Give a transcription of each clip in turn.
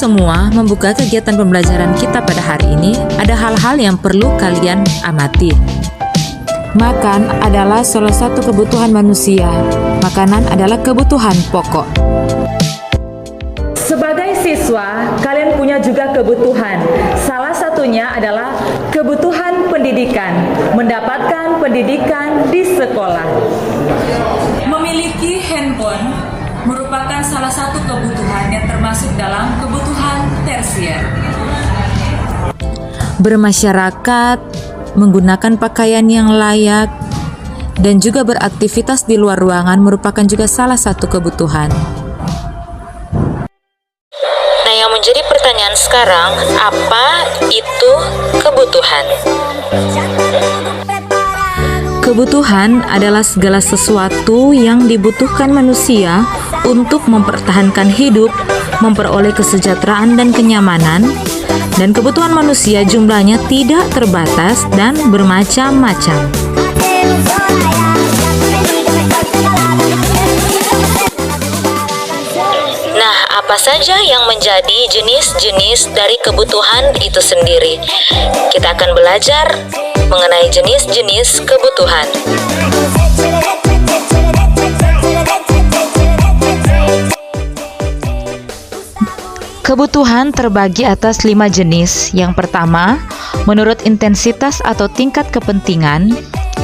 semua, membuka kegiatan pembelajaran kita pada hari ini, ada hal-hal yang perlu kalian amati. Makan adalah salah satu kebutuhan manusia. Makanan adalah kebutuhan pokok. Sebagai siswa, kalian punya juga kebutuhan. Salah satunya adalah kebutuhan pendidikan, mendapatkan pendidikan di sekolah. Memiliki handphone merupakan salah satu kebutuhan yang termasuk dalam kebutuhan tersier. Bermasyarakat, menggunakan pakaian yang layak, dan juga beraktivitas di luar ruangan merupakan juga salah satu kebutuhan. Nah, yang menjadi pertanyaan sekarang, apa itu kebutuhan? Kebutuhan adalah segala sesuatu yang dibutuhkan manusia untuk mempertahankan hidup, memperoleh kesejahteraan dan kenyamanan, dan kebutuhan manusia jumlahnya tidak terbatas dan bermacam-macam. Nah, apa saja yang menjadi jenis-jenis dari kebutuhan itu sendiri? Kita akan belajar mengenai jenis-jenis kebutuhan. Kebutuhan terbagi atas 5 jenis. Yang pertama, menurut intensitas atau tingkat kepentingan.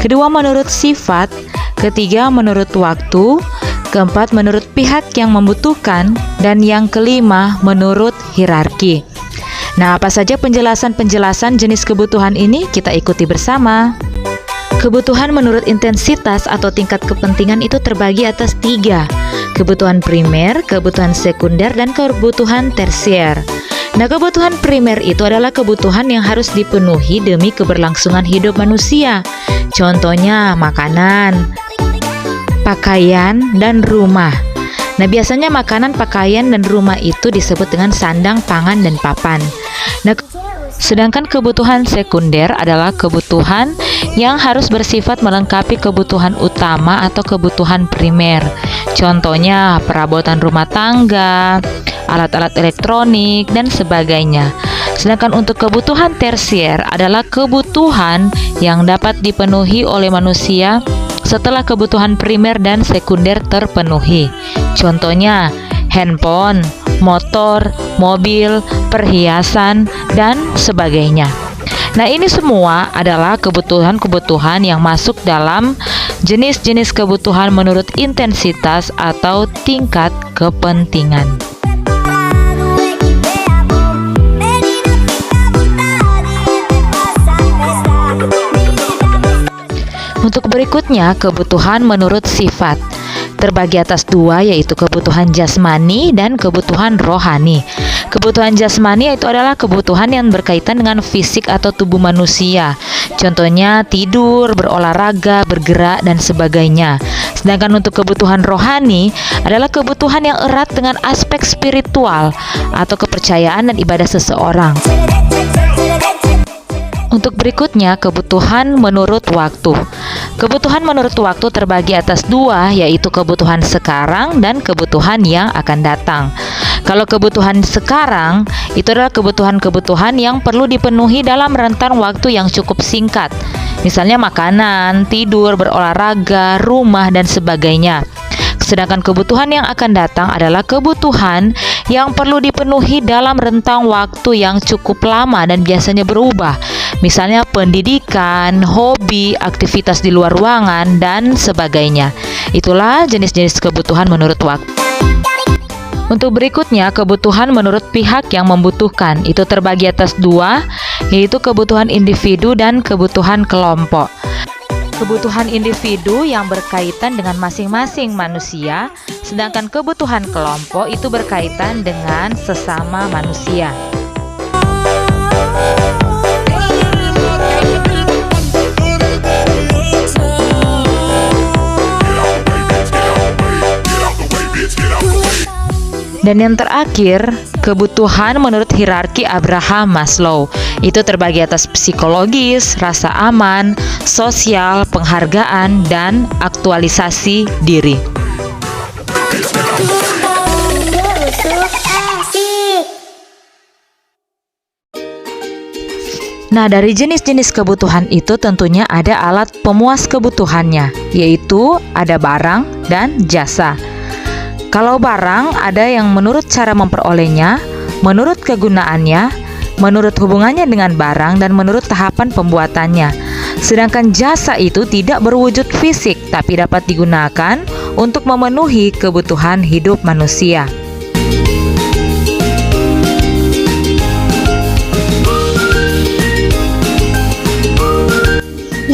Kedua, menurut sifat. Ketiga, menurut waktu. Keempat, menurut pihak yang membutuhkan. Dan yang kelima, menurut hierarki. Nah, apa saja penjelasan-penjelasan jenis kebutuhan ini? Kita ikuti bersama. Kebutuhan menurut intensitas atau tingkat kepentingan itu terbagi atas 3. Kebutuhan primer, kebutuhan sekunder, dan kebutuhan tersier. Nah, kebutuhan primer itu adalah kebutuhan yang harus dipenuhi demi keberlangsungan hidup manusia. Contohnya makanan, pakaian, dan rumah. Nah, biasanya makanan, pakaian, dan rumah itu disebut dengan sandang, pangan, dan papan. Nah, sedangkan kebutuhan sekunder adalah kebutuhan yang harus bersifat melengkapi kebutuhan utama atau kebutuhan primer. Contohnya perabotan rumah tangga, alat-alat elektronik, dan sebagainya. Sedangkan untuk kebutuhan tersier adalah kebutuhan yang dapat dipenuhi oleh manusia setelah kebutuhan primer dan sekunder terpenuhi. Contohnya handphone, motor, mobil, perhiasan, dan sebagainya. Nah, ini semua adalah kebutuhan-kebutuhan yang masuk dalam jenis-jenis kebutuhan menurut intensitas atau tingkat kepentingan. Untuk berikutnya, kebutuhan menurut sifat. Terbagi atas 2, yaitu kebutuhan jasmani dan kebutuhan rohani. Kebutuhan jasmani itu adalah kebutuhan yang berkaitan dengan fisik atau tubuh manusia. Contohnya tidur, berolahraga, bergerak, dan sebagainya. Sedangkan untuk kebutuhan rohani adalah kebutuhan yang erat dengan aspek spiritual atau kepercayaan dan ibadah seseorang. Untuk berikutnya, kebutuhan menurut waktu. Kebutuhan menurut waktu terbagi atas 2, yaitu kebutuhan sekarang dan kebutuhan yang akan datang. Kalau kebutuhan sekarang, itu adalah kebutuhan-kebutuhan yang perlu dipenuhi dalam rentan waktu yang cukup singkat. Misalnya makanan, tidur, berolahraga, rumah, dan sebagainya. Sedangkan kebutuhan yang akan datang adalah kebutuhan yang perlu dipenuhi dalam rentang waktu yang cukup lama dan biasanya berubah. Misalnya pendidikan, hobi, aktivitas di luar ruangan, dan sebagainya. Itulah jenis-jenis kebutuhan menurut waktu. Untuk berikutnya, kebutuhan menurut pihak yang membutuhkan. Itu terbagi atas 2, yaitu kebutuhan individu dan kebutuhan kelompok. Kebutuhan individu yang berkaitan dengan masing-masing manusia, sedangkan kebutuhan kelompok itu berkaitan dengan sesama manusia. Dan yang terakhir, kebutuhan menurut hierarki Abraham Maslow. Itu terbagi atas psikologis, rasa aman, sosial, penghargaan, dan aktualisasi diri. Nah, dari jenis-jenis kebutuhan itu tentunya ada alat pemuas kebutuhannya, yaitu ada barang dan jasa. Kalau barang ada yang menurut cara memperolehnya, menurut kegunaannya, menurut hubungannya dengan barang, dan menurut tahapan pembuatannya. Sedangkan jasa itu tidak berwujud fisik, tapi dapat digunakan untuk memenuhi kebutuhan hidup manusia.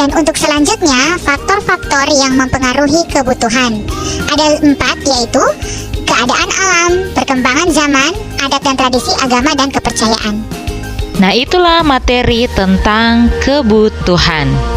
Dan untuk selanjutnya, faktor-faktor yang mempengaruhi kebutuhan. Ada 4, yaitu keadaan alam, perkembangan zaman, adat dan tradisi agama, dan kepercayaan. Nah, itulah materi tentang kebutuhan.